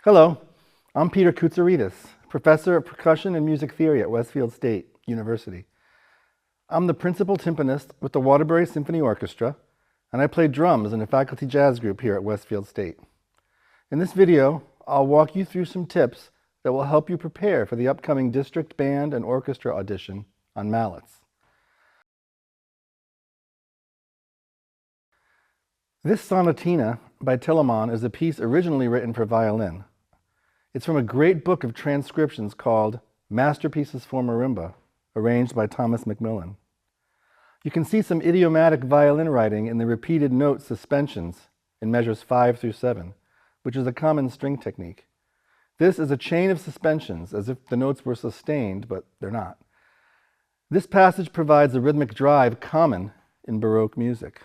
Hello, I'm Peter Koutsouridis, professor of percussion and music theory at Westfield State University. I'm the principal timpanist with the Waterbury Symphony Orchestra, and I play drums in a faculty jazz group here at Westfield State. In this video, I'll walk you through some tips that will help you prepare for the upcoming district band and orchestra audition on Mallets. This sonatina by Telemann is a piece originally written for violin. It's from a great book of transcriptions called Masterpieces for Marimba, arranged by Thomas Macmillan. You can see some idiomatic violin writing in the repeated note suspensions in measures 5 through 7, which is a common string technique. This is a chain of suspensions, as if the notes were sustained, but they're not. This passage provides a rhythmic drive common in Baroque music.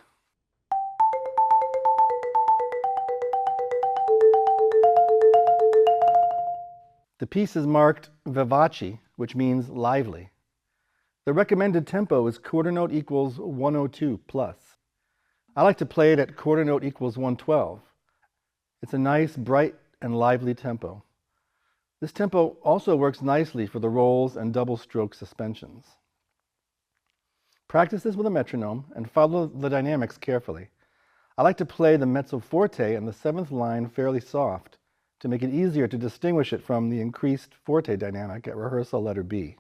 The piece is marked vivace, which means lively. The recommended tempo is quarter note equals 102 plus. I like to play it at quarter note equals 112. It's a nice, bright, and lively tempo. This tempo also works nicely for the rolls and double stroke suspensions. Practice this with a metronome and follow the dynamics carefully. I like to play the mezzo forte and the 7th line fairly soft, to make it easier to distinguish it from the increased forte dynamic at rehearsal letter B.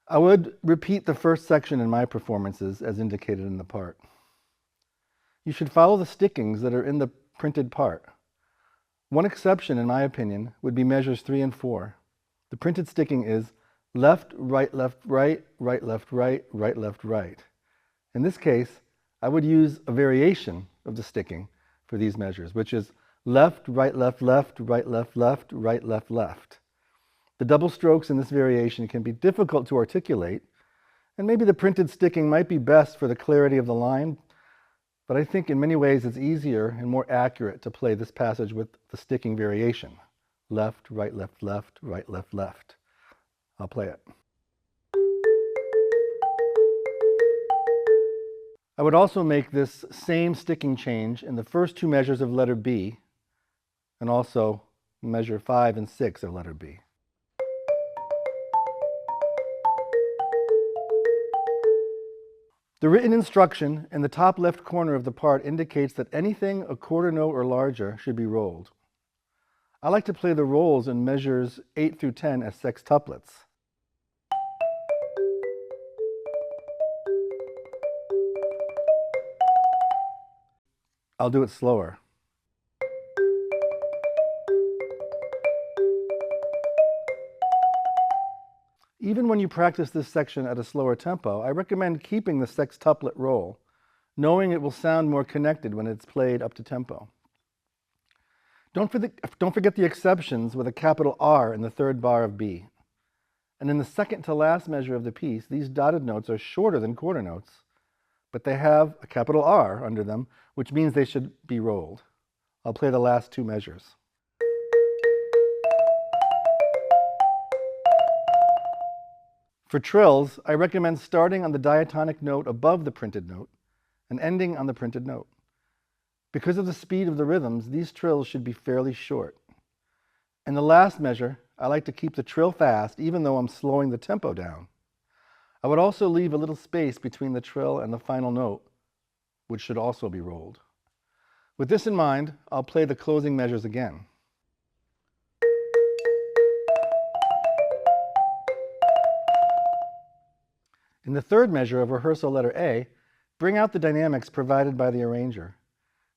I would repeat the first section in my performances as indicated in the part. You should follow the stickings that are in the printed part. One exception, in my opinion, would be measures 3 and 4. The printed sticking is left, right, left, right, right, left, right, right, left, right. In this case, I would use a variation of the sticking for these measures, which is left, right, left, left, right, left, left, right, left, left. The double strokes in this variation can be difficult to articulate, and maybe the printed sticking might be best for the clarity of the line, but I think in many ways it's easier and more accurate to play this passage with the sticking variation. Left, right, left, left, right, left, left. I'll play it. I would also make this same sticking change in the first 2 measures of letter B, and also measure 5 and 6 of letter B. The written instruction in the top left corner of the part indicates that anything a quarter note or larger should be rolled. I like to play the rolls in measures 8 through 10 as sextuplets. I'll do it slower. Even when you practice this section at a slower tempo, I recommend keeping the sextuplet roll, knowing it will sound more connected when it's played up to tempo. Don't forget the exceptions with a capital R in the 3rd bar of B. And in the second to last measure of the piece, these dotted notes are shorter than quarter notes, but they have a capital R under them, which means they should be rolled. I'll play the last 2 measures. For trills, I recommend starting on the diatonic note above the printed note and ending on the printed note. Because of the speed of the rhythms, these trills should be fairly short. In the last measure, I like to keep the trill fast even though I'm slowing the tempo down. I would also leave a little space between the trill and the final note, which should also be rolled. With this in mind, I'll play the closing measures again. In the 3rd measure of rehearsal letter A, bring out the dynamics provided by the arranger.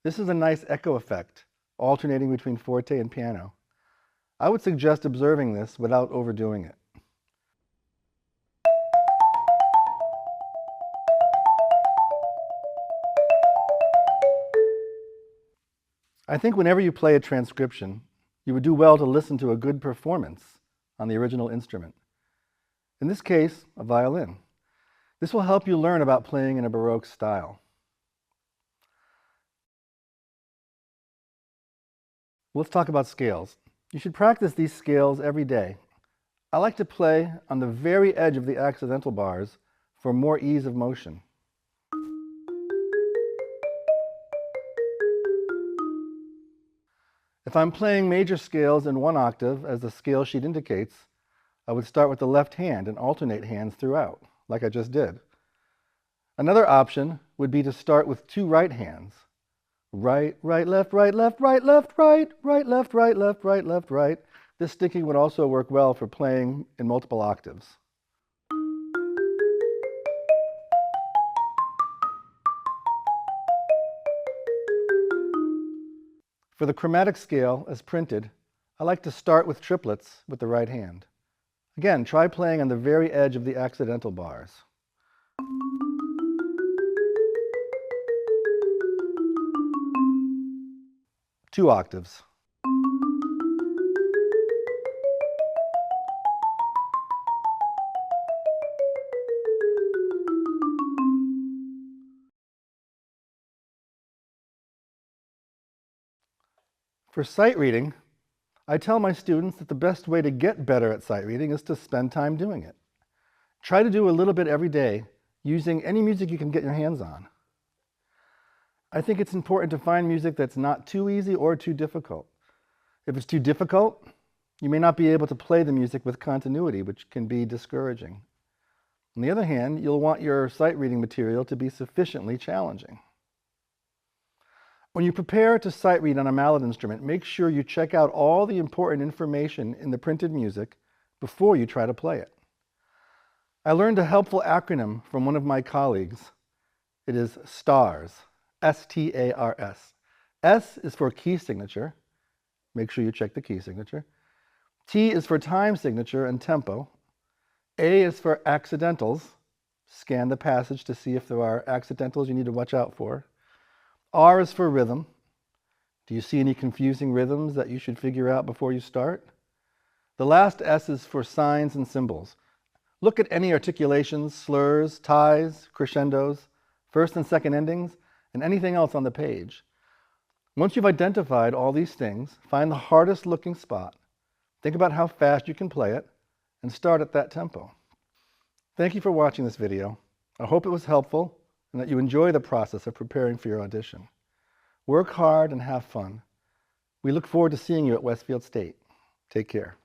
This is a nice echo effect, alternating between forte and piano. I would suggest observing this without overdoing it. I think whenever you play a transcription, you would do well to listen to a good performance on the original instrument. In this case, a violin. This will help you learn about playing in a Baroque style. Let's talk about scales. You should practice these scales every day. I like to play on the very edge of the accidental bars for more ease of motion. If I'm playing major scales in one octave, as the scale sheet indicates, I would start with the left hand and alternate hands throughout, like I just did. Another option would be to start with two right hands. Right, right, left, right, left, right, left, right, right, left, right, left, right, left, right. This sticking would also work well for playing in multiple octaves. For the chromatic scale, as printed, I like to start with triplets with the right hand. Again, try playing on the very edge of the accidental bars. Two octaves. For sight reading, I tell my students that the best way to get better at sight reading is to spend time doing it. Try to do a little bit every day using any music you can get your hands on. I think it's important to find music that's not too easy or too difficult. If it's too difficult, you may not be able to play the music with continuity, which can be discouraging. On the other hand, you'll want your sight reading material to be sufficiently challenging. When you prepare to sight read on a mallet instrument, make sure you check out all the important information in the printed music before you try to play it. I learned a helpful acronym from one of my colleagues. It is STARS, S-T-A-R-S. S is for key signature. Make sure you check the key signature. T is for time signature and tempo. A is for accidentals. Scan the passage to see if there are accidentals you need to watch out for. R is for rhythm. Do you see any confusing rhythms that you should figure out before you start? The last S is for signs and symbols. Look at any articulations, slurs, ties, crescendos, first and second endings, and anything else on the page. Once you've identified all these things, find the hardest looking spot, think about how fast you can play it, and start at that tempo. Thank you for watching this video. I hope it was helpful and that you enjoy the process of preparing for your audition. Work hard and have fun. We look forward to seeing you at Westfield State. Take care.